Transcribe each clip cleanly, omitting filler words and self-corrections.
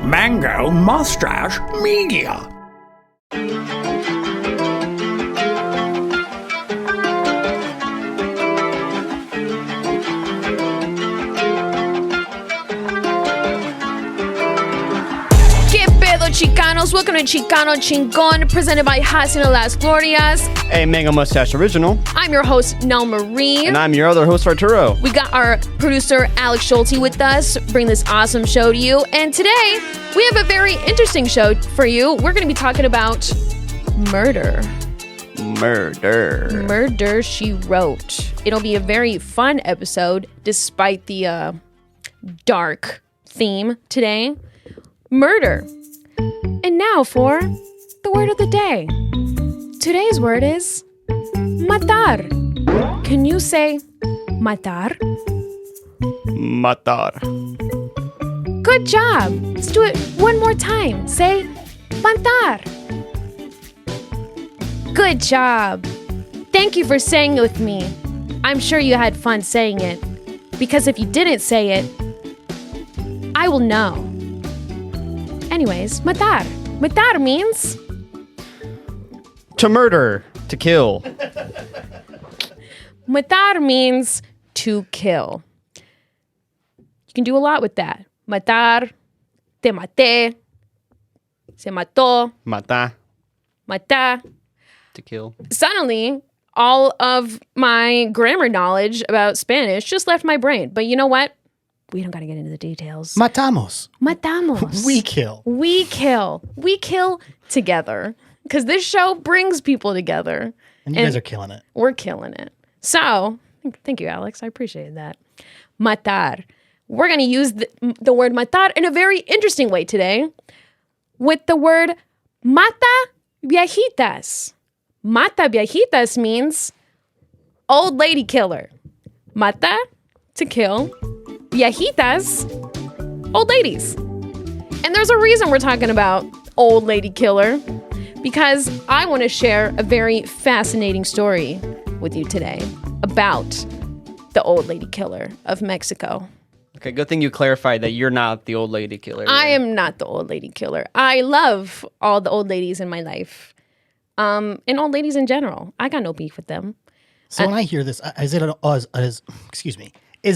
Mango Mustache Media. Chicanos, welcome to Chicano Chingon, presented by Hacienda Las Glorias. A Mango Mustache original. I'm your host, NellMari. And I'm your other host, Arturo. We got our producer, Alex Schulte, with us, bring this awesome show to you. And today, we have a very interesting show for you. We're going to be talking about murder. Murder, she wrote. It'll be a very fun episode, despite the dark theme today. Murder. And now for the word of the day. Today's word is matar. Can you say matar? Matar. Good job. Let's do it one more time. Say matar. Good job. Thank you for saying it with me. I'm sure you had fun saying it, because if you didn't say it, I will know. Anyways, matar. Matar means... To murder. To kill. Matar means to kill. You can do a lot with that. Matar, te maté, se mató, Mata. mata. To kill. Suddenly, all of my grammar knowledge about Spanish just left my brain. But you know what? We don't got to get into the details. Matamos. We kill. We kill together. Because this show brings people together. And you guys are killing it. We're killing it. So, thank you, Alex. I appreciate that. Matar. We're going to use the word matar in a very interesting way today with the word Mataviejitas. Mataviejitas means old lady killer. Mata, to kill. Viejitas, old ladies. And there's a reason we're talking about old lady killer, because I want to share a very fascinating story with you today about the old lady killer of Mexico. Okay, good thing you clarified that you're not the old lady killer. I am not the old lady killer. I love all the old ladies in my life. And old ladies in general. I got no beef with them. So when I hear this, is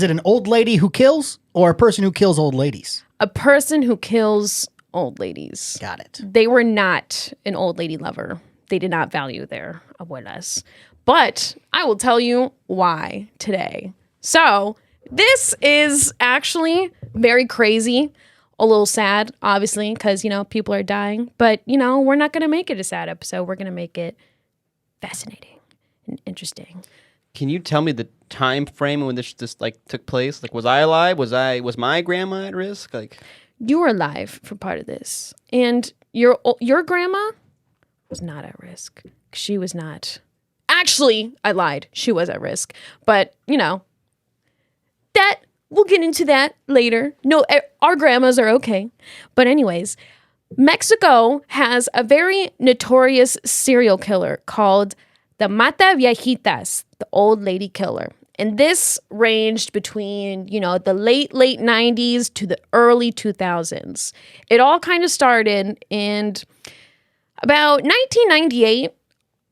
it an old lady who kills, or a person who kills old ladies? A person who kills old ladies. Got it. They were not an old lady lover. They did not value their abuelas. But I will tell you why today. So this is actually very crazy, a little sad, obviously, because, people are dying. But, we're not going to make it a sad episode. We're going to make it fascinating and interesting. Can you tell me the time frame when this took place? Was I alive? Was my grandma at risk? You were alive for part of this, and your grandma was not at risk. She was not. Actually, I lied. She was at risk, but that we'll get into that later. No, our grandmas are okay, but anyways, Mexico has a very notorious serial killer called the Mataviejitas, the old lady killer. And this ranged between, the late 90s to the early 2000s. It all kind of started in about 1998.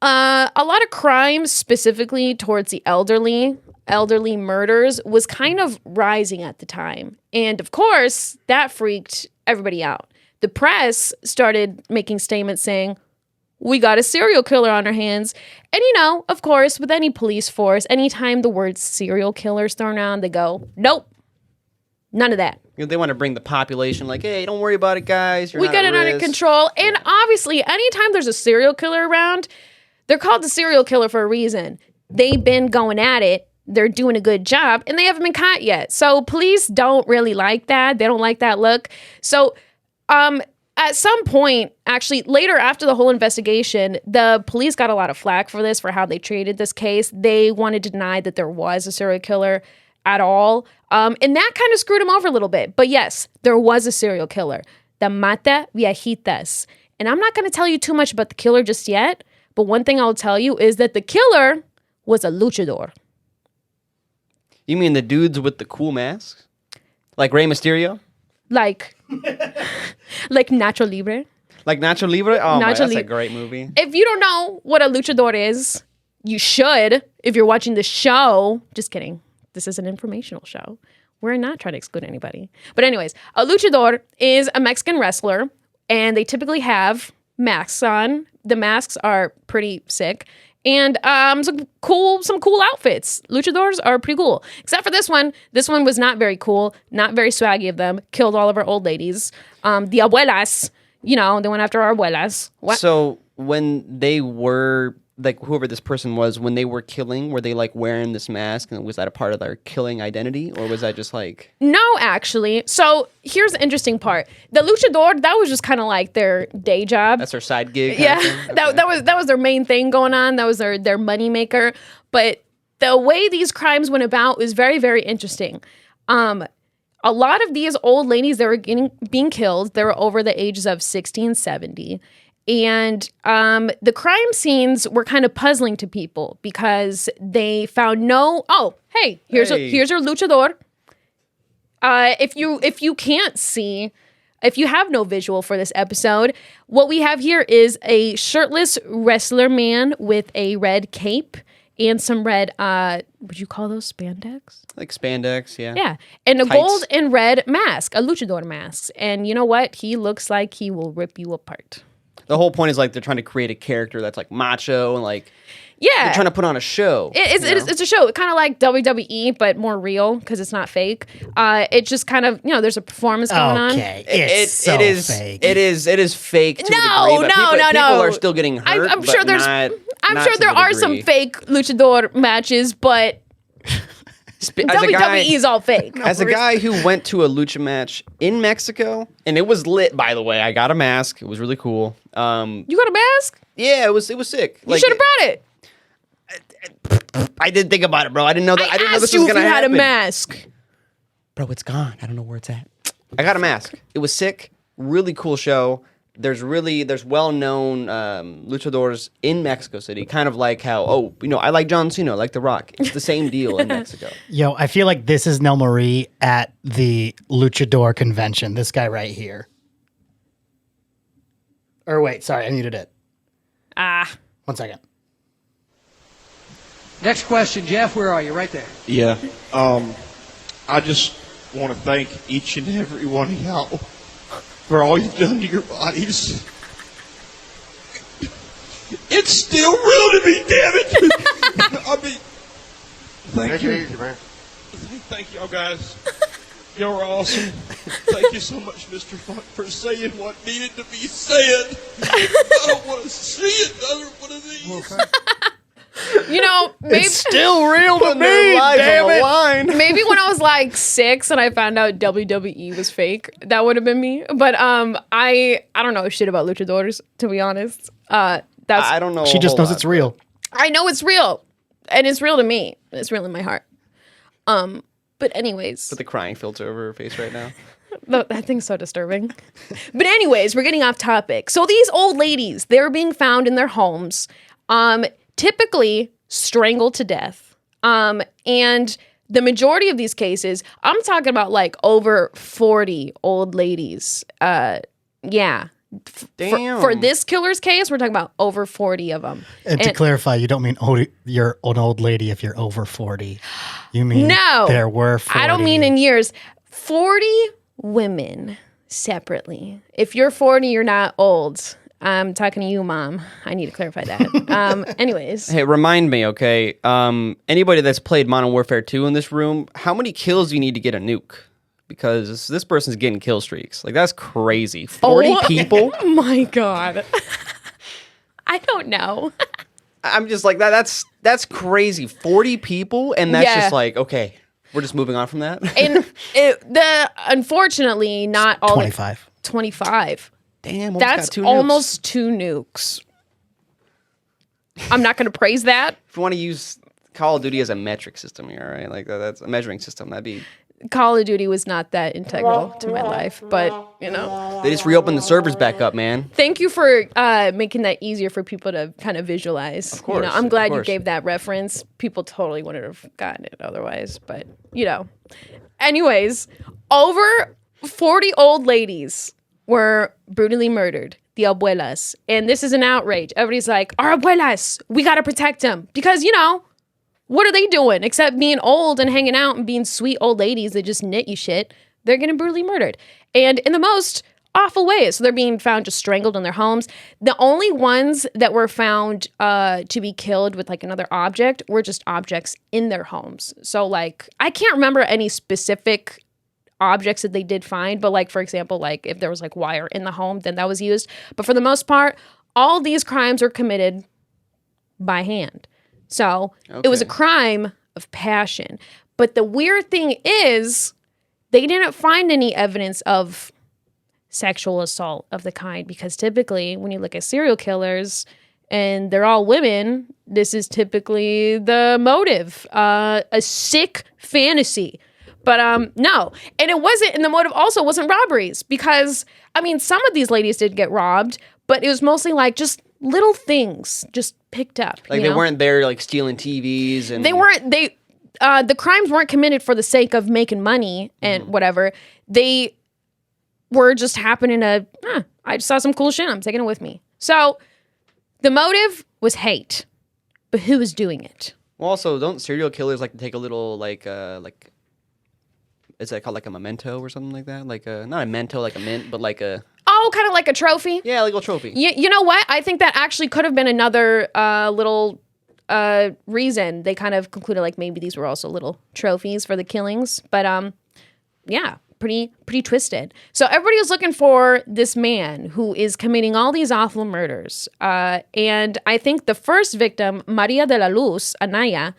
A lot of crimes, specifically towards the elderly murders, was kind of rising at the time. And of course, that freaked everybody out. The press started making statements saying, we got a serial killer on our hands. And, of course, with any police force, anytime the word serial killer is thrown around, they go, nope, none of that. They want to bring the population hey, don't worry about it, guys. We got it under control. And obviously, anytime there's a serial killer around, they're called the serial killer for a reason. They've been going at it. They're doing a good job, and they haven't been caught yet. So police don't really like that. They don't like that look. So, at some point, actually, later after the whole investigation, the police got a lot of flack for this, for how they treated this case. They wanted to deny that there was a serial killer at all. And that kind of screwed them over a little bit. But yes, there was a serial killer, the Mataviejitas. And I'm not going to tell you too much about the killer just yet. But one thing I'll tell you is that the killer was a luchador. You mean the dudes with the cool masks? Like Rey Mysterio? like Nacho Libre. Like Nacho Libre? Oh, Nacho that's a Libre. great movie. If you don't know what a luchador is, you should. If you're watching the show, just kidding. This is an informational show. We're not trying to exclude anybody. But anyways, a luchador is a Mexican wrestler, and they typically have masks on. The masks are pretty sick. And some cool outfits. Luchadors are pretty cool. Except for this one. This one was not very cool. Not very swaggy of them. Killed all of our old ladies. The abuelas, they went after our abuelas. What? So when they were, like, whoever this person was, when they were killing, were they, like, wearing this mask? And was that a part of their killing identity? Or was that just, like... No, actually. So here's the interesting part. The luchador, that was just kind of like their day job. That's their side gig? Yeah, kind of thing? that was their main thing going on. That was their money maker. But the way these crimes went about was very, very interesting. A lot of these old ladies that were being killed, they were over the ages of 60 and 70. And the crime scenes were kind of puzzling to people because they found here's your luchador. If you can't see, if you have no visual for this episode, what we have here is a shirtless wrestler man with a red cape and some red, would you call those spandex? Like spandex, yeah. Yeah. And a Tights. gold and red mask, a luchador mask. And you know what? He looks like he will rip you apart. The whole point is, like, they're trying to create a character that's, like, macho and, like... Yeah. They're trying to put on a show. It's a show. Kind of like WWE, but more real because it's not fake. It's just kind of, there's a performance going on. Okay, it's so fake. It is fake to a degree, but people are still getting hurt. I'm sure but I'm not sure to there the are some degree. fake luchador matches, but WWE is all fake. As a guy who went to a lucha match in Mexico, and it was lit, by the way. I got a mask. It was really cool. You got a mask? Yeah, it was sick. You should have brought it. I didn't think about it, bro. I didn't know that. I didn't know this was you if gonna you happen. had a mask. Bro, it's gone. I don't know where it's at. I got a mask. It was sick. Really cool show. There's well-known luchadors in Mexico City, kind of like how, I like John Cena, I like The Rock. It's the same deal in Mexico. Yo, I feel like this is NellMari at the luchador convention. This guy right here. Or wait, sorry, I muted it. 1 second. Next question, Jeff. Where are you? Right there. Yeah. I just want to thank each and every one of y'all for all you've done to your bodies. It's still real to me, damn it. I mean, thank you. Easy, man. Thank y'all guys. Y'all are awesome. Thank you so much, Mr. Funk, for saying what needed to be said. I don't want to see another one of these. Maybe It's still real to me, damn it. maybe when I was like 6 and I found out WWE was fake, that would have been me. But I don't know shit about luchadors, to be honest. I don't know. She just knows it's real. I know it's real, and it's real to me. It's real in my heart. But anyways, Put the crying filter over her face right now. that thing's so disturbing. But anyways, we're getting off topic. So these old ladies, they're being found in their homes, typically strangled to death. And the majority of these cases, I'm talking about like over 40 old ladies. Yeah. Damn. For this killer's case, we're talking about over 40 of them. And to clarify, you don't mean you're an old lady if you're over 40. You mean No. there were 40. I don't mean in years. 40 women separately. If you're 40, you're not old. I'm talking to you, Mom. I need to clarify that. Anyways. Hey, remind me, okay? Anybody that's played Modern Warfare 2 in this room, how many kills do you need to get a nuke? Because this person's getting kill streaks. Like, that's crazy. 40 people? Oh my God. I don't know. I'm just like, that's crazy. 40 people? And that's just like, okay, we're just moving on from that? And unfortunately, not all 25. 25. Damn, That's got 2 nukes. almost 2 nukes. I'm not going to praise that. If you want to use Call of Duty as a metric system here, right? Like, that's a measuring system. That'd be... Call of Duty was not that integral to my life, but, They just reopened the servers back up, man. Thank you for making that easier for people to kind of visualize. Of course. I'm glad of you course. gave that reference. People totally wouldn't have gotten it otherwise, but, Anyways, over 40 old ladies were brutally murdered. The abuelas. And this is an outrage. Everybody's like, our abuelas, we got to protect them. Because, what are they doing except being old and hanging out and being sweet old ladies that just knit you shit? They're getting brutally murdered. And in the most awful ways. So they're being found just strangled in their homes. The only ones that were found to be killed with like another object were just objects in their homes. So like, I can't remember any specific objects that they did find, but like, for example, like if there was like wire in the home, then that was used. But for the most part, all these crimes were committed by hand. So it was a crime of passion. But the weird thing is they didn't find any evidence of sexual assault of the kind, because typically when you look at serial killers and they're all women, this is typically the motive, a sick fantasy. But no, and it wasn't, and the motive also wasn't robberies, because I mean, some of these ladies did get robbed, but it was mostly like just little things just picked up. Like they weren't there like stealing TVs, and the crimes weren't committed for the sake of making money and whatever. They were just happening to, I just saw some cool shit, I'm taking it with me. So the motive was hate, but who was doing it? Well, also, don't serial killers like to take a little like is that called like a memento or something like that? Like not a memento like a mint, but like a... Oh, kind of like a trophy? Yeah, like a trophy. You know what? I think that actually could have been another little reason. They kind of concluded like maybe these were also little trophies for the killings. But yeah, pretty twisted. So everybody was looking for this man who is committing all these awful murders. And I think the first victim, Maria de la Luz, Anaya,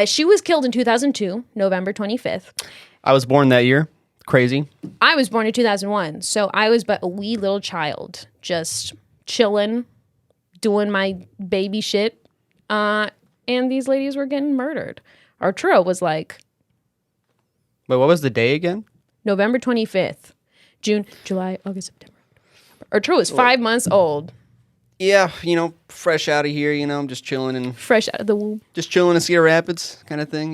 she was killed in 2002, November 25th. I was born that year. Crazy. I was born in 2001, so I was but a wee little child, just chilling, doing my baby shit, and these ladies were getting murdered. Arturo was like... Wait, what was the day again? November 25th. June, July, August, September. Arturo was 5 months old. Yeah, fresh out of here, I'm just chilling and... Fresh out of the womb. Just chilling in Cedar Rapids kind of thing,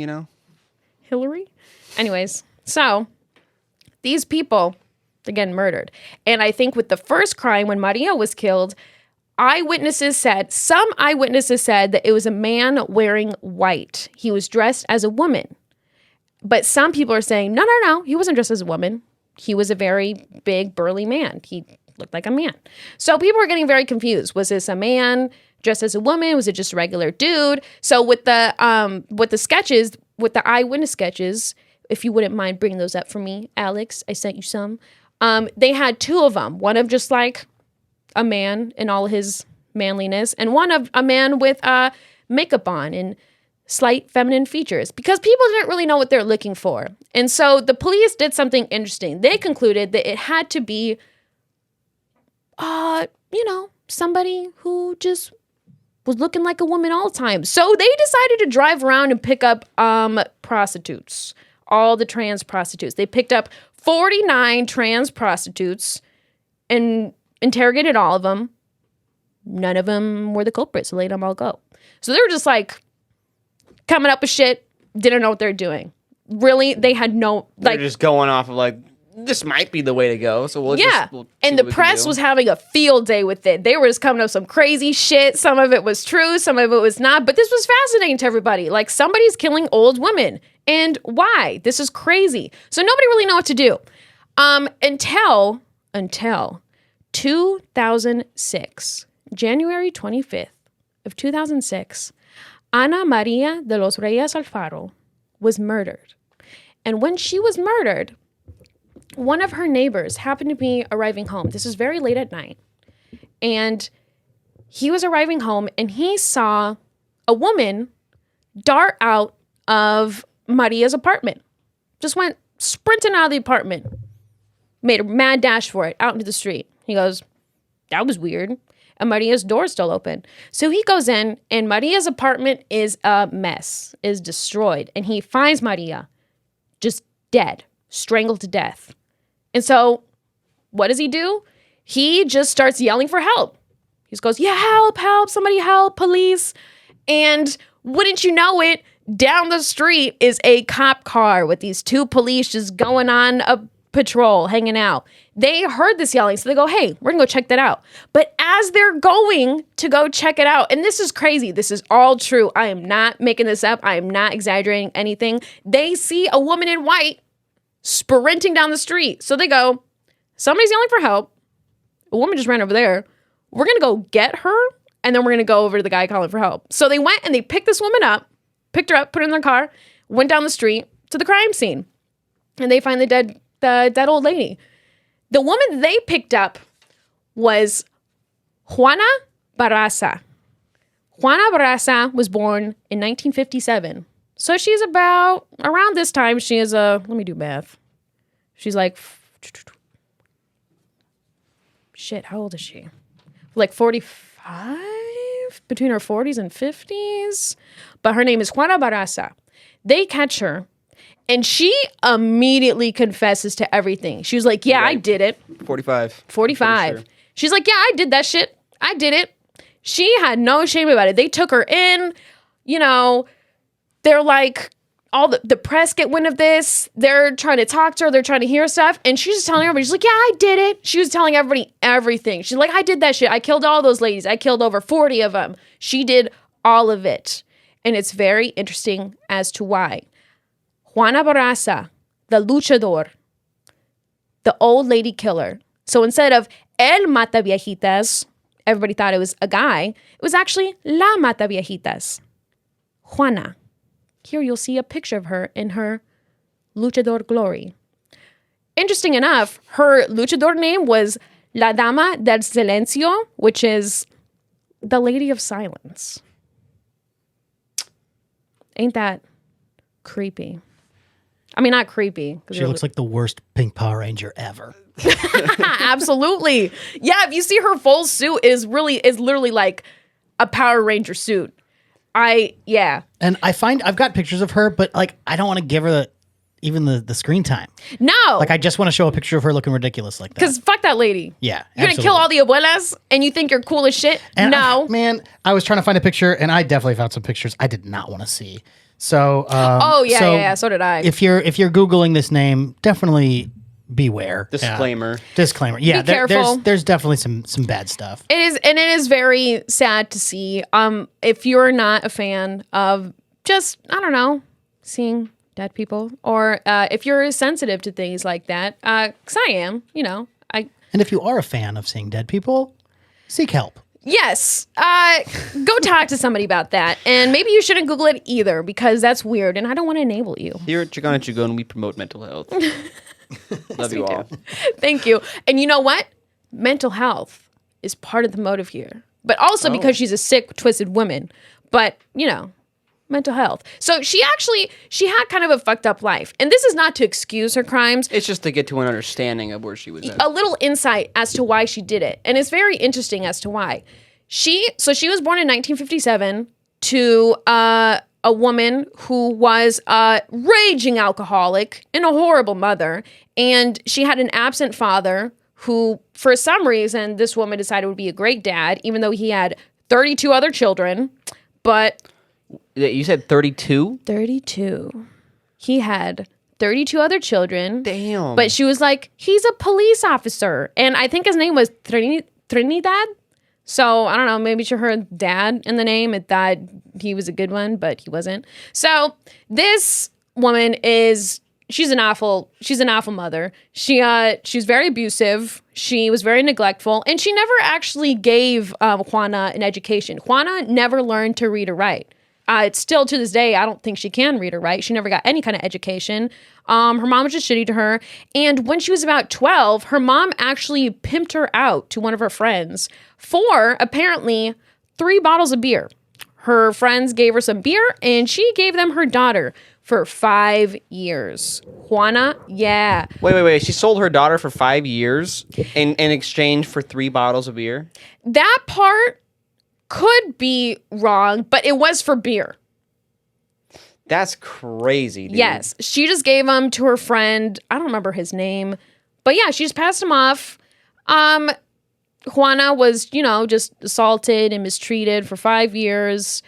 Hillary? Anyways, so... These people, they're getting murdered. And I think with the first crime, when Maria was killed, some eyewitnesses said that it was a man wearing white. He was dressed as a woman. But some people are saying, no, he wasn't dressed as a woman. He was a very big, burly man. He looked like a man. So people are getting very confused. Was this a man dressed as a woman? Was it just a regular dude? So with the sketches, with the eyewitness sketches, if you wouldn't mind bringing those up for me, Alex, I sent you some. They had two of them. One of just like a man in all his manliness, and one of a man with makeup on and slight feminine features, because people didn't really know what they're looking for. And so the police did something interesting. They concluded that it had to be, somebody who just was looking like a woman all the time. So they decided to drive around and pick up prostitutes. All the trans prostitutes. They picked up 49 trans prostitutes and interrogated all of them. None of them were the culprits, so let them all go. So they were just like coming up with shit, didn't know what they're doing. Really, they had no... They're just going off of like, this might be the way to go, so we'll and the press was having a field day with it. They were just coming up with some crazy shit. Some of it was true, some of it was not, but this was fascinating to everybody. Like, somebody's killing old women. And why? This is crazy. So nobody really knew what to do. Until 2006, January 25th of 2006, Ana Maria de los Reyes Alfaro was murdered. And when she was murdered, one of her neighbors happened to be arriving home. This is very late at night. And he was arriving home and he saw a woman dart out of Maria's apartment. Just went sprinting out of the apartment. Made a mad dash for it, out into the street. He goes, that was weird. And Maria's door's still open. So he goes in and Maria's apartment is a mess, is destroyed. And he finds Maria just dead, strangled to death. And so what does he do? He just starts yelling for help. He just goes, yeah, help, somebody help, police. And wouldn't you know it, Down the street is a cop car with these two police just going on a patrol, hanging out. They heard this yelling, so they go, hey, we're gonna go check that out. But as they're going to go check it out, and this is crazy, this is all true. I am not making this up. I am not exaggerating anything. They see a woman in white sprinting down the street. So they go, somebody's yelling for help. A woman just ran over there. We're gonna go get her, and then we're gonna go over to the guy calling for help. So they went and they picked this woman up, picked her up, put her in their car, went down the street to the crime scene. And they find the dead old lady. The woman they picked up was Juana Barraza. Juana Barraza was born in 1957. So she's about, around this time, she is let me do math. She's like, shit, how old is she? Like 45? Between her 40s and 50s? But her name is Juana Barraza. They catch her. And she immediately confesses to everything. She was like, yeah, I did it. 45. 45. Sure. She's like, yeah, I did that shit. I did it. She had no shame about it. They took her in, you know, they're like, all the press get wind of this. They're trying to talk to her. They're trying to hear stuff. And she's just telling everybody, she's like, yeah, I did it. She was telling everybody everything. She's like, I did that shit. I killed all those ladies. I killed over 40 of them. She did all of it. And it's very interesting as to why. Juana Barraza, the luchador, the old lady killer. So instead of el Mataviejitas, everybody thought it was a guy. It was actually la Mataviejitas, Juana. Here you'll see a picture of her in her luchador glory. Interesting enough, her luchador name was La Dama Del Silencio, which is the Lady of Silence. Ain't that creepy? I mean, not creepy. She looks like the worst pink Power Ranger ever. Absolutely. Yeah, if you see her full suit, is literally like a Power Ranger suit. And I've got pictures of her, but like I don't want to give her even the screen time. No. Like I just want to show a picture of her looking ridiculous like that. Because fuck that lady. Yeah. You're going to kill all the abuelas and you think you're cool as shit? And no. I was trying to find a picture and I definitely found some pictures I did not want to see. So So did I. If you're Googling this name, definitely beware. Disclaimer. Disclaimer. Yeah, Be careful. There's definitely some bad stuff. It is very sad to see. If you're not a fan of just, I don't know, seeing dead people, or if you're sensitive to things like that, because I am, you know. And if you are a fan of seeing dead people, seek help. Yes. Go talk to somebody about that. And maybe you shouldn't Google it either, because that's weird, and I don't want to enable you. Here at Chicano Chingon, we promote mental health. Love you all. Thank you. And you know what? Mental health is part of the motive here. But also because she's a sick, twisted woman. But, you know, mental health. So she had kind of a fucked up life. And this is not to excuse her crimes. It's just to get to an understanding of where she was at. A little insight as to why she did it. And it's very interesting as to why. She was born in 1957 to a woman who was a raging alcoholic and a horrible mother. And she had an absent father who, for some reason, this woman decided would be a great dad, even though he had 32 other children. But... You said 32? 32. He had 32 other children. Damn. But she was like, he's a police officer. And I think his name was Trinidad. So, I don't know, maybe she heard dad in the name and thought he was a good one, but he wasn't. So, this woman she's an awful mother. She's very abusive. She was very neglectful. And she never actually gave Juana an education. Juana never learned to read or write. It's still to this day, I don't think she can read or write. She never got any kind of education. Her mom was just shitty to her. And when she was about 12, her mom actually pimped her out to one of her friends for apparently 3 bottles of beer. Her friends gave her some beer and she gave them her daughter for 5 years. Juana, yeah. Wait. She sold her daughter for 5 years in exchange for 3 bottles of beer? That part could be wrong, but it was for beer. That's crazy, dude. Yes. She just gave them to her friend. I don't remember his name. But yeah, she just passed him off. Juana was, just assaulted and mistreated for 5 years.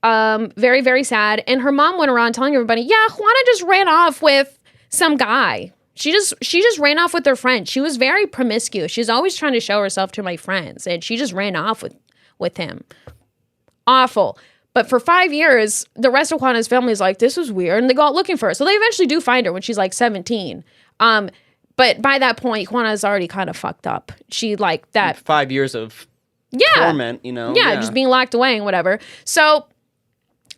Very, very sad. And her mom went around telling everybody, yeah, Juana just ran off with some guy. She just ran off with her friend. She was very promiscuous. She's always trying to show herself to my friends, and she just ran off with him. Awful. But for 5 years, the rest of Juana's family is like, this was weird, and they go out looking for her. So they eventually do find her when she's like 17. But by that point, Juana's already kind of fucked up. She like that 5 years of torment, you know. Yeah, just being locked away and whatever. So,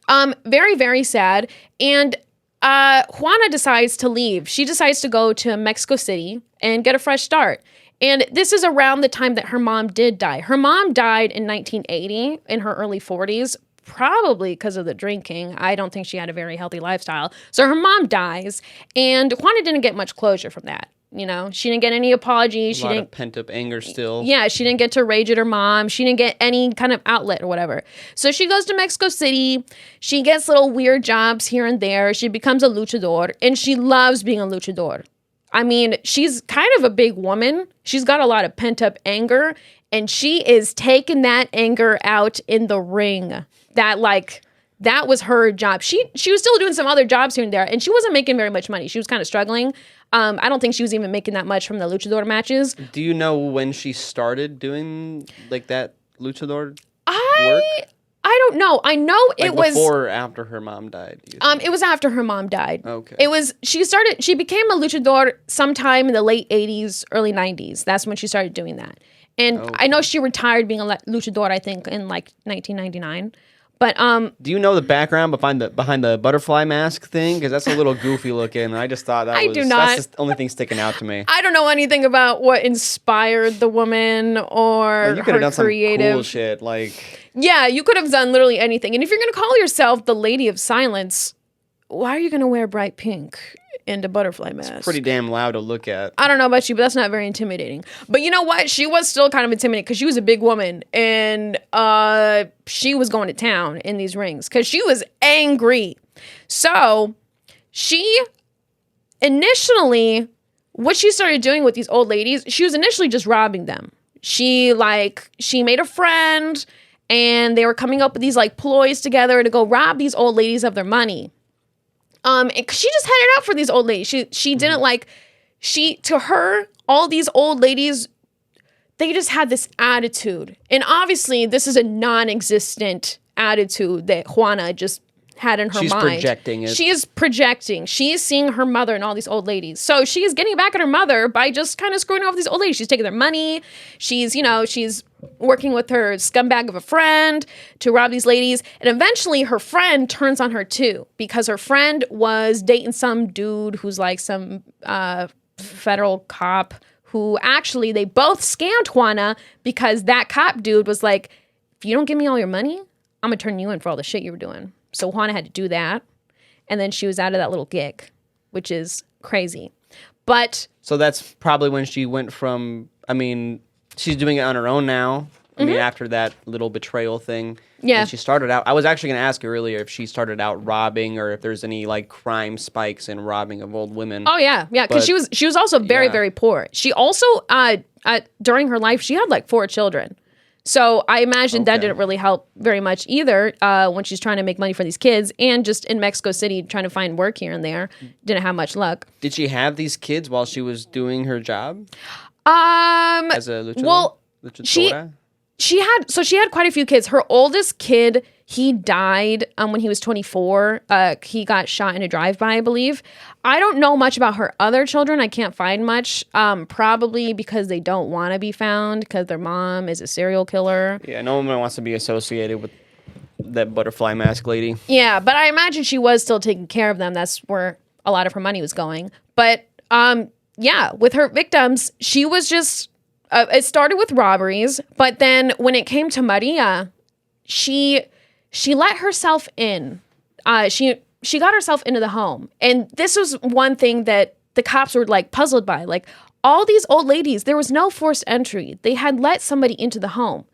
very, very sad. And Juana decides to leave. She decides to go to Mexico City and get a fresh start. And this is around the time that her mom did die. Her mom died in 1980 in her early 40s, probably because of the drinking. I don't think she had a very healthy lifestyle. So her mom dies, and Juana didn't get much closure from that. You know, she didn't get any apologies. A lot of pent-up anger still. Yeah, she didn't get to rage at her mom. She didn't get any kind of outlet or whatever. So she goes to Mexico City. She gets little weird jobs here and there. She becomes a luchador, and she loves being a luchador. I mean, she's kind of a big woman. She's got a lot of pent-up anger, and she is taking that anger out in the ring. That was her job. She was still doing some other jobs here and there, and she wasn't making very much money. She was kind of struggling. I don't think she was even making that much from the luchador matches. Do you know when she started doing like that luchador work? I don't know. I know it was before or after her mom died. It was after her mom died. Okay. She became a luchador sometime in the late 80s, early 90s. That's when she started doing that. And I know she retired being a luchador, I think, in like 1999. But do you know the background behind the butterfly mask thing? Because that's a little goofy looking. I just thought that's the only thing sticking out to me. I don't know anything about what inspired the woman or you could have done creative. some cool shit, like yeah, you could have done literally anything. And if you're gonna call yourself the Lady of Silence, why are you gonna wear bright pink and a butterfly mask? It's pretty damn loud to look at. I don't know about you, but that's not very intimidating. But you know what? She was still kind of intimidating because she was a big woman, and she was going to town in these rings because she was angry. So she initially, what she started doing with these old ladies, she was initially just robbing them. She made a friend, and they were coming up with these like ploys together to go rob these old ladies of their money. She just headed out for these old ladies. She didn't to her, all these old ladies, they just had this attitude. And obviously this is a non-existent attitude that Juana just had in her mind. She's projecting it. She is projecting. She is seeing her mother and all these old ladies. So she is getting back at her mother by just kind of screwing off these old ladies. She's taking their money. She's working with her scumbag of a friend to rob these ladies. And eventually her friend turns on her too, because her friend was dating some dude who's like some federal cop who actually, they both scammed Juana because that cop dude was like, if you don't give me all your money, I'm going to turn you in for all the shit you were doing. So Juana had to do that. And then she was out of that little gig, which is crazy. But so that's probably when she went from, she's doing it on her own now. After that little betrayal thing. Yeah. And she started out, I was actually going to ask you earlier if she started out robbing or if there's any like crime spikes in robbing of old women. Oh yeah. Yeah. Cause she was also very, very poor. She also, during her life, she had like 4 children. So I imagine that didn't really help very much either when she's trying to make money for these kids and just in Mexico City trying to find work here and there. Didn't have much luck. Did she have these kids while she was doing her job? As a luchador? Well, she had quite a few kids. Her oldest kid, he died when he was 24. He got shot in a drive-by, I believe. I don't know much about her other children. I can't find much. Probably because they don't want to be found because their mom is a serial killer. Yeah, no one wants to be associated with that butterfly mask lady. Yeah, but I imagine she was still taking care of them. That's where a lot of her money was going. But yeah, with her victims, she was just... it started with robberies, but then when it came to Maria, she let herself in. She got herself into the home. And this was one thing that the cops were like puzzled by. Like all these old ladies, there was no forced entry. They had let somebody into the home.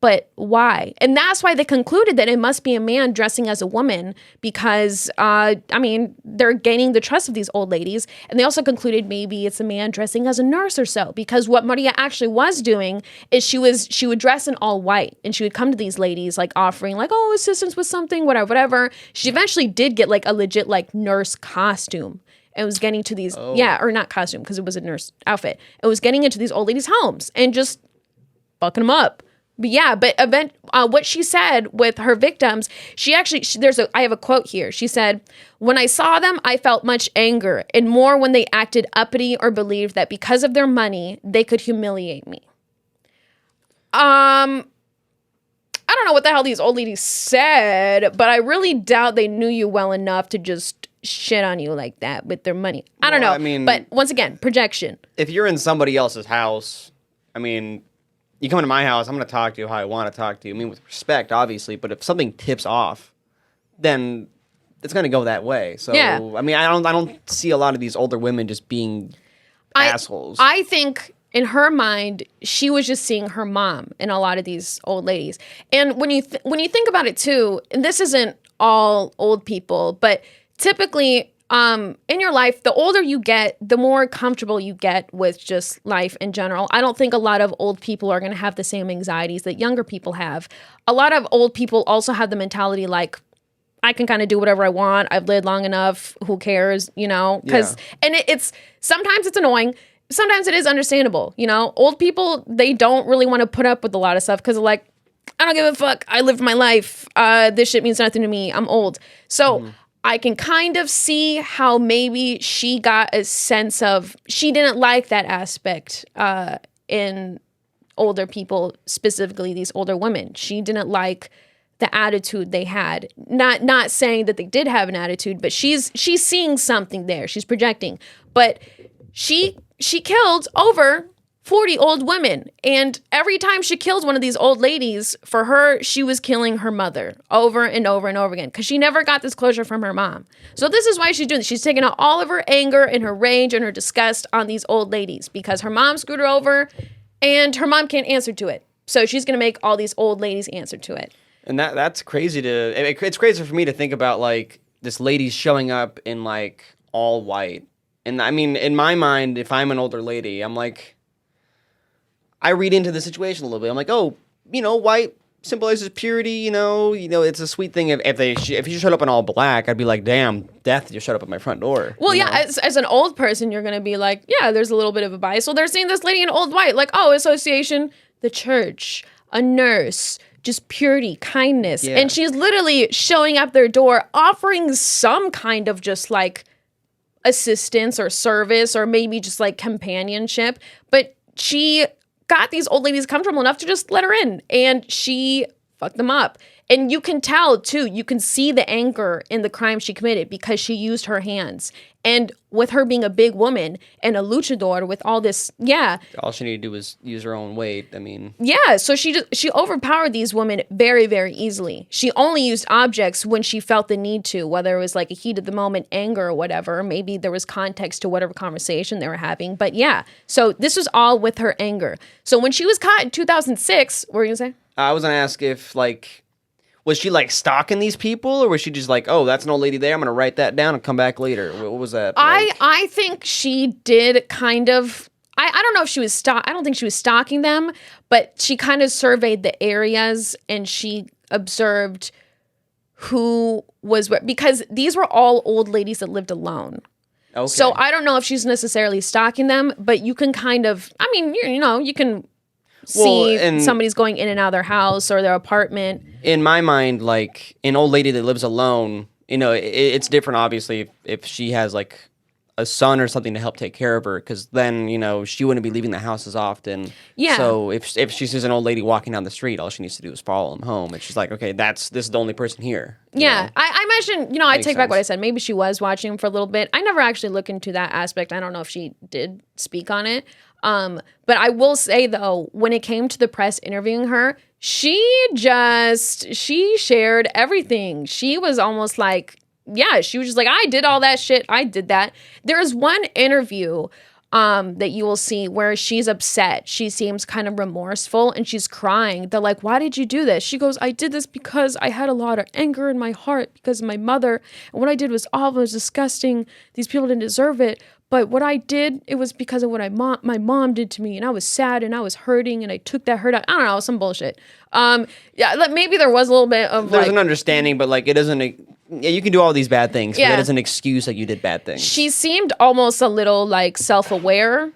But why? And that's why they concluded that it must be a man dressing as a woman because, they're gaining the trust of these old ladies. And they also concluded maybe it's a man dressing as a nurse or so, because what Maria actually was doing is she would dress in all white and she would come to these ladies like offering like, oh, assistance with something, whatever. She eventually did get like a legit like nurse costume. And was getting to these, or not costume because it was a nurse outfit. It was getting into these old ladies' homes and just fucking them up. But what she said with her victims, I have a quote here. She said, "When I saw them, I felt much anger and more when they acted uppity or believed that because of their money, they could humiliate me." I don't know what the hell these old ladies said, but I really doubt they knew you well enough to just shit on you like that with their money. I don't know. I mean, but once again, projection. If you're in somebody else's house, I mean, you come into my house, I'm going to talk to you how I want to talk to you. I mean, with respect, obviously, but if something tips off, then it's going to go that way. So, yeah. I mean, I don't see a lot of these older women just being assholes. I think in her mind, she was just seeing her mom in a lot of these old ladies. And when you think about it too, and this isn't all old people, but typically in your life, the older you get, the more comfortable you get with just life in general. I don't think a lot of old people are going to have the same anxieties that younger people have. A lot of old people also have the mentality like, I can kind of do whatever I want. I've lived long enough. Who cares? You know? And it's sometimes it's annoying. Sometimes it is understandable. You know, old people, they don't really want to put up with a lot of stuff because they're like, I don't give a fuck. I lived my life. This shit means nothing to me. I'm old. So I can kind of see how maybe she got a sense of, she didn't like that aspect in older people, specifically these older women. She didn't like the attitude they had. Not saying that they did have an attitude, but she's seeing something there. She's projecting. But she killed over 40 old women. And every time she killed one of these old ladies, for her, she was killing her mother over and over and over again because she never got this closure from her mom. So this is why she's doing this. She's taking out all of her anger and her rage and her disgust on these old ladies because her mom screwed her over and her mom can't answer to it. So she's going to make all these old ladies answer to it. And that's crazy it's crazy for me to think about like this lady showing up in like all white. And I mean, in my mind, if I'm an older lady, I'm like, I read into the situation a little bit. I'm like, oh, you know, white symbolizes purity. You know, it's a sweet thing. If you showed up in all black, I'd be like, damn, death just showed up at my front door. Well, yeah, as an old person, you're gonna be like, yeah, there's a little bit of a bias. So they're seeing this lady in old white, like, oh, association, the church, a nurse, just purity, kindness, and she's literally showing up their door, offering some kind of just like assistance or service or maybe just like companionship, but she got these old ladies comfortable enough to just let her in, and she fucked them up. And you can tell too, you can see the anger in the crime she committed because she used her hands. And with her being a big woman and a luchador with all this, all she needed to do was use her own weight. I mean, so she overpowered these women very, very easily. She only used objects when she felt the need to, whether it was like a heat of the moment, anger or whatever. Maybe there was context to whatever conversation they were having. But so this was all with her anger. So when she was caught in 2006, what were you gonna say? I was gonna ask if like, was she like stalking these people, or was she just like, oh, that's an old lady there, I'm gonna write that down and come back later? What was that? I think she did kind of. I don't know if she was I don't think she was stalking them, but she kind of surveyed the areas and she observed who was where, because these were all old ladies that lived alone. Okay. So I don't know if she's necessarily stalking them, but you can kind of. I mean, you can see somebody's going in and out of their house or their apartment. In my mind, like an old lady that lives alone, it's different, obviously, if she has like a son or something to help take care of her, because then, she wouldn't be leaving the house as often. Yeah. So if she sees an old lady walking down the street, all she needs to do is follow them home. And she's like, okay, this is the only person here. Yeah. I imagine, I take back what I said. Maybe she was watching him for a little bit. I never actually looked into that aspect. I don't know if she did speak on it. But I will say though, when it came to the press interviewing her, she shared everything. She was almost like, she was just like, I did all that shit. I did that. There is one interview that you will see where she's upset. She seems kind of remorseful and she's crying. They're like, why did you do this? She goes, I did this because I had a lot of anger in my heart because of my mother. And what I did was awful, it was disgusting. These people didn't deserve it. But what I did, it was because of what my mom did to me. And I was sad and I was hurting and I took that hurt out. I don't know, some bullshit. Maybe there was a little bit of There's an understanding, but like it isn't... Yeah, you can do all these bad things, but that is an excuse that you did bad things. She seemed almost a little like self-aware,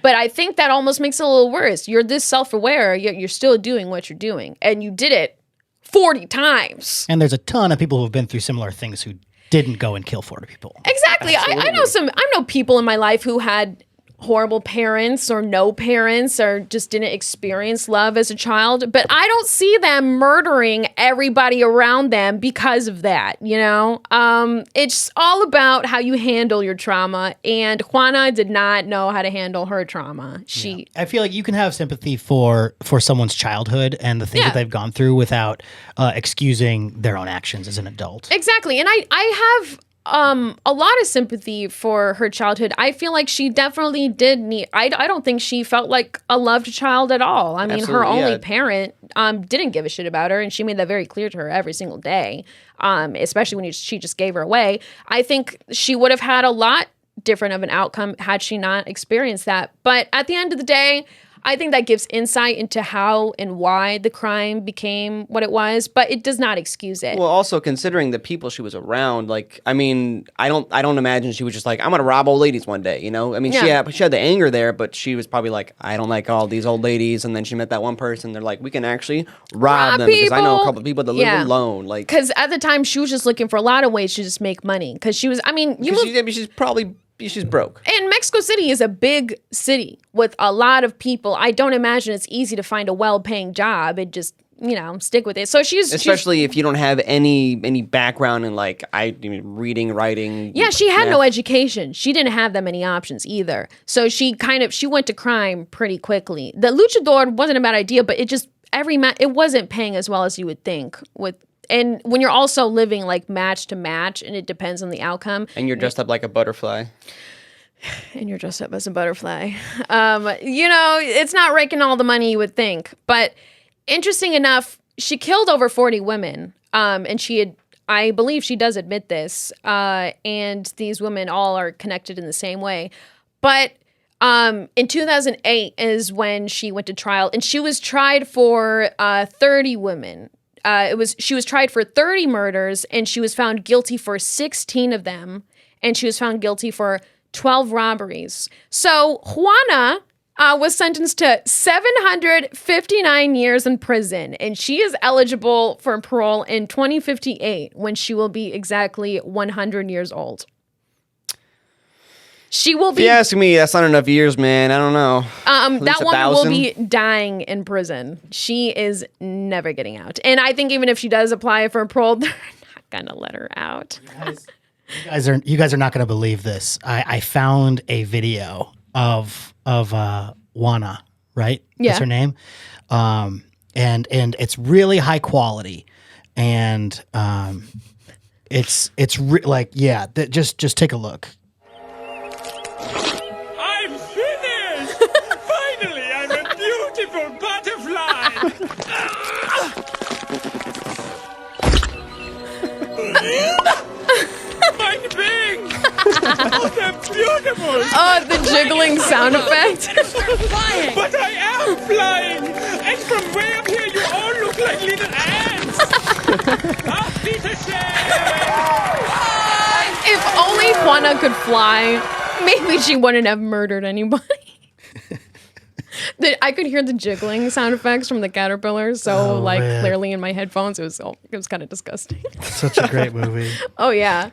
but I think that almost makes it a little worse. You're this self-aware, yet you're still doing what you're doing, and you did it 40 times. And there's a ton of people who have been through similar things who didn't go and kill 40 people. Exactly. I know people in my life who had horrible parents or no parents or just didn't experience love as a child, but I don't see them murdering everybody around them because of that, you know? It's all about how you handle your trauma, and Juana did not know how to handle her trauma. I feel like you can have sympathy for someone's childhood and the things that they've gone through without excusing their own actions as an adult. Exactly. And I have a lot of sympathy for her childhood. I feel like she definitely did need... I don't think she felt like a loved child at all. I mean, her only parent didn't give a shit about her, and she made that very clear to her every single day, especially when she just gave her away. I think she would have had a lot different of an outcome had she not experienced that. But at the end of the day, I think that gives insight into how and why the crime became what it was, but it does not excuse it. Well, also considering the people she was around, like, I mean, I don't imagine she was just like, I'm gonna rob old ladies one day, you know? I mean, she had the anger there, but she was probably like, I don't like all these old ladies, and then she met that one person. They're like, we can actually rob them because I know a couple of people that live alone. Like, because at the time she was just looking for a lot of ways to just make money. Because she was, I mean, she's broke. And Mexico City is a big city with a lot of people. I don't imagine it's easy to find a well-paying job and just, you know, stick with it. So especially if you don't have any background in like reading, writing. Yeah, she had no education. She didn't have that many options either. So she went to crime pretty quickly. The luchador wasn't a bad idea, but it just it wasn't paying as well as you would think with. And when you're also living like match to match, and it depends on the outcome. And you're dressed up like a butterfly. And you're dressed up as a butterfly. You know, it's not raking all the money you would think. But interesting enough, she killed over 40 women. And I believe she does admit this. And these women all are connected in the same way. But in 2008 is when she went to trial. And she was tried for 30 women. She was tried for 30 murders, and she was found guilty for 16 of them, and she was found guilty for 12 robberies. So Juana was sentenced to 759 years in prison, and she is eligible for parole in 2058 when she will be exactly 100 years old. She will be... If you ask me, that's not enough years, man. I don't know. That woman will be dying in prison. She is never getting out. And I think even if she does apply for parole, they're not going to let her out. You guys are not going to believe this. I found a video of Juana, right? Yeah. That's her name. And it's really high quality. And just take a look. Oh, the jiggling sound effect. Flying! But I am flying! And from way up here, you all look like little ants! A piece of shit! If only Juana could fly, maybe she wouldn't have murdered anybody. I could hear the jiggling sound effects from the caterpillars clearly in my headphones. It was kind of disgusting. Such a great movie. Oh yeah.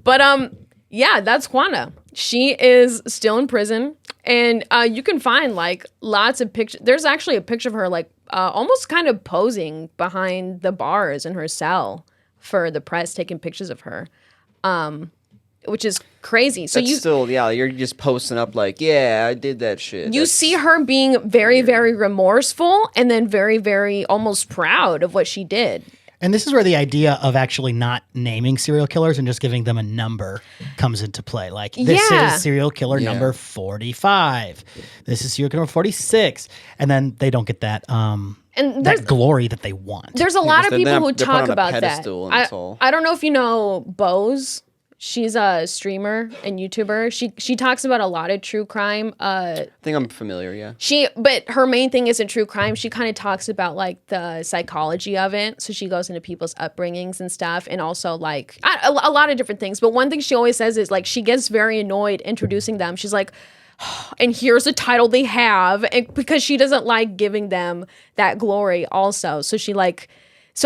But yeah, that's Juana. She is still in prison, and you can find like lots of pictures. There's actually a picture of her like almost kind of posing behind the bars in her cell for the press, taking pictures of her. Which is crazy. So you're just posting up like, yeah, I did that shit. You see her being very, very remorseful, and then very, very almost proud of what she did. And this is where the idea of actually not naming serial killers and just giving them a number comes into play. Like, this is serial killer number 45. This is serial killer 46. And then they don't get that that glory that they want. There's a lot of people who talk about that. I I don't know if you know Bose. She's a streamer and YouTuber. She talks about a lot of true crime. I think I'm familiar, yeah. But her main thing isn't true crime. She kind of talks about like the psychology of it. So she goes into people's upbringings and stuff, and also like a lot of different things. But one thing she always says is like she gets very annoyed introducing them. She's like, and here's the title they have, and because she doesn't like giving them that glory also. So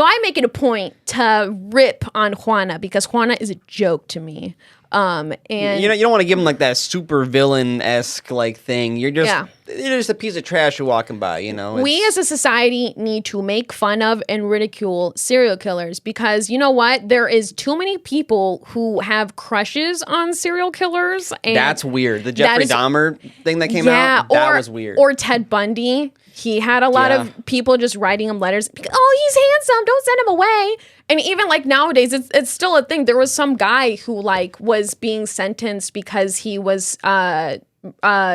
I make it a point to rip on Juana because Juana is a joke to me. And you don't want to give him like that super villain-esque like thing. You're just a piece of trash you're walking by, you know. We as a society need to make fun of and ridicule serial killers because you know what? There is too many people who have crushes on serial killers. And that's weird. The Jeffrey Dahmer thing that came out, that was weird. Or Ted Bundy. He had a lot of people just writing him letters. Oh, he's handsome. Don't send him away. And even like nowadays, it's still a thing. There was some guy who like was being sentenced because he was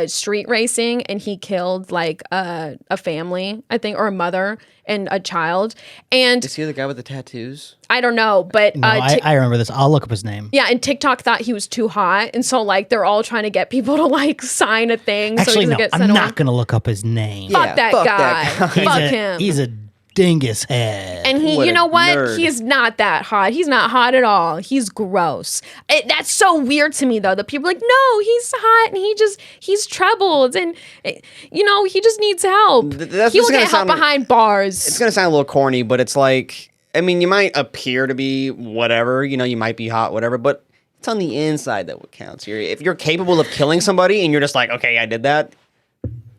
street racing and he killed like a family, I think, or a mother and a child. And is he the guy with the tattoos? I don't know, but no, I remember this. I'll look up his name. Yeah, and TikTok thought he was too hot, and so like they're all trying to get people to like sign a thing. Actually, so no, I'm not gonna look up his name. Fuck that guy. Fuck him. He's a dingus head. And you know what? Nerd. He's not that hot. He's not hot at all. He's gross. That's so weird to me though. The people are like, no, he's hot and he's troubled and he just needs help. He will get help behind bars. It's gonna sound a little corny, but it's like, I mean, you might appear to be whatever, you might be hot, whatever, but it's on the inside that what counts. If you're capable of killing somebody and you're just like, okay, I did that,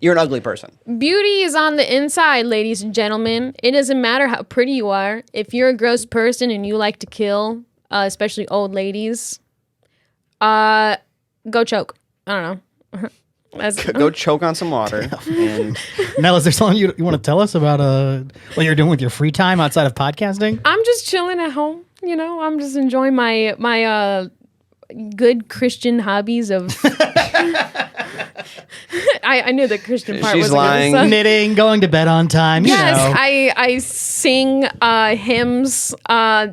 you're an ugly person. Beauty is on the inside, ladies and gentlemen. It doesn't matter how pretty you are. If you're a gross person and you like to kill, especially old ladies, go choke. I don't know. Go choke on some water. Nell, is there something you want to tell us about what you're doing with your free time outside of podcasting? I'm just chilling at home. I'm just enjoying my good Christian hobbies of... I knew the Christian part was lying. Knitting, going to bed on time. Yes, I sing hymns.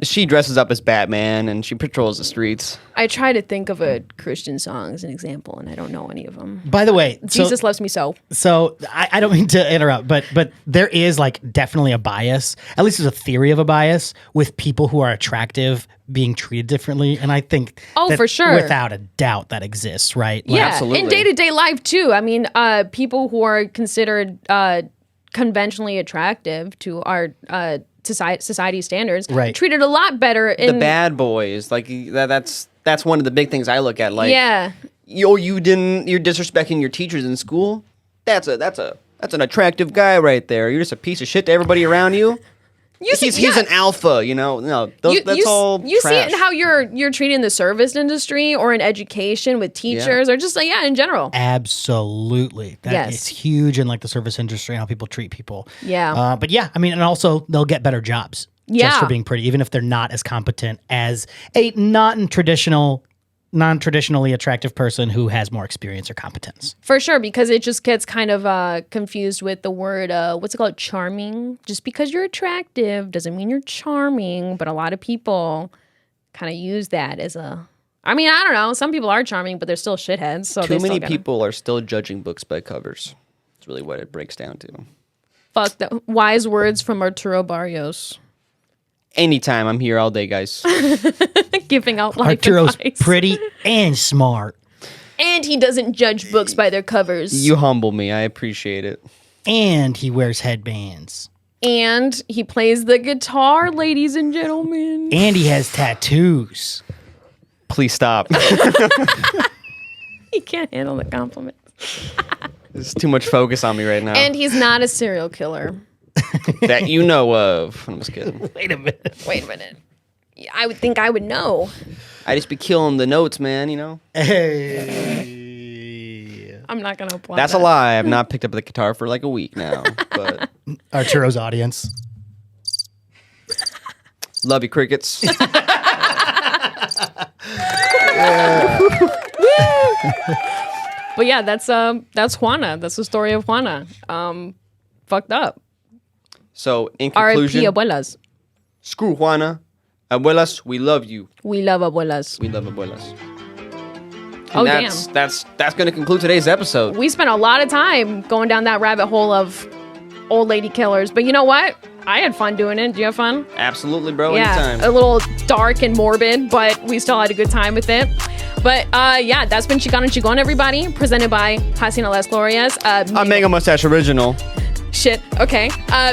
She dresses up as Batman and she patrols the streets. I try to think of a Christian song as an example, and I don't know any of them. By the way, Jesus loves me so. So I don't mean to interrupt, but there is like definitely a bias. At least there's a theory of a bias with people who are attractive being treated differently, and I think for sure, without a doubt, that exists, right? Like, yeah, absolutely. In day-to-day life too. I mean, people who are considered conventionally attractive to our society standards, treated a lot better. The bad boys, like that's one of the big things I look at. Like, you're disrespecting your teachers in school. That's an attractive guy right there. You're just a piece of shit to everybody around you. He's an alpha, No, that's all. You trash. see it in how you're treating the service industry or in education with teachers or just in general. Absolutely, that is huge in like the service industry and how people treat people. Yeah, but I mean, and also they'll get better jobs just for being pretty, even if they're not as competent as a non-traditionally attractive person who has more experience or competence. For sure, because it just gets kind of confused with the word, what's it called, charming? Just because you're attractive doesn't mean you're charming, but a lot of people kind of use that as I mean, I don't know. Some people are charming, but they're still shitheads. So Too many people are still judging books by covers. That's really what it breaks down to. Fuck the wise words from Arturo Barrios. Anytime, I'm here all day, guys. Giving out life Arturo's advice. pretty and smart. And he doesn't judge books by their covers. You humble me. I appreciate it. And he wears headbands. And he plays the guitar, ladies and gentlemen. And he has tattoos. Please stop. He can't handle the compliments. There's too much focus on me right now. And he's not a serial killer. That you know of. I'm just kidding. Wait a minute. I would think I would know. I just be killing the notes, man, Hey. I'm not going to apply That's that. a lie. I've not picked up the guitar for like a week now. But Arturo's audience. Love you, crickets. But yeah, that's Juana. That's the story of Juana. Fucked up. So in R.I.P. conclusion, abuelas. screw Juana. Abuelas, we love you. We love abuelas. We love abuelas. Oh, And that's going to conclude today's episode. We spent a lot of time going down that rabbit hole of old lady killers. But you know what? I had fun doing it. Did you have fun? Absolutely, bro. Yeah, Anytime. a little dark and morbid, but we still had a good time with it. But yeah, that's been Chicano and Chingon, everybody. Presented by Hacienda Las Glorias. A Mega Mustache original. Shit. Okay.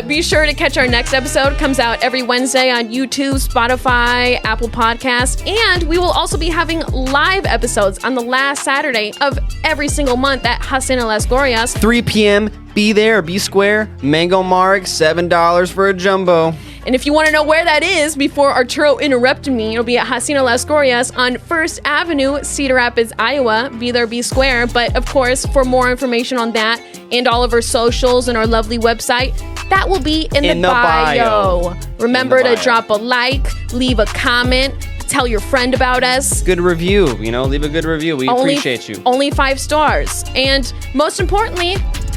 Be sure to catch our next episode. Comes out every Wednesday on YouTube, Spotify, Apple Podcasts, and we will also be having live episodes on the last Saturday of every single month at Hacienda Las Glorias. 3 p.m. Be there or be square. Mango Marg, $7 for a jumbo. And if you want to know where that is, before Arturo interrupted me, it'll be at Hacienda Las Glorias on 1st Avenue, Cedar Rapids, Iowa. Be there, be square. But of course, for more information on that and all of our socials and our lovely website, that will be in the bio. Remember to drop a like, leave a comment, tell your friend about us. Good review, leave a good review. We appreciate you. Only 5 stars. And most importantly,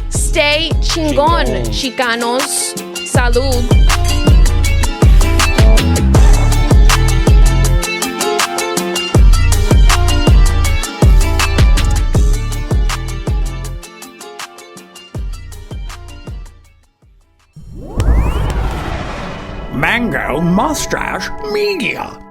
stay chingon. Chicanos. Salud. Mango Mustache Media.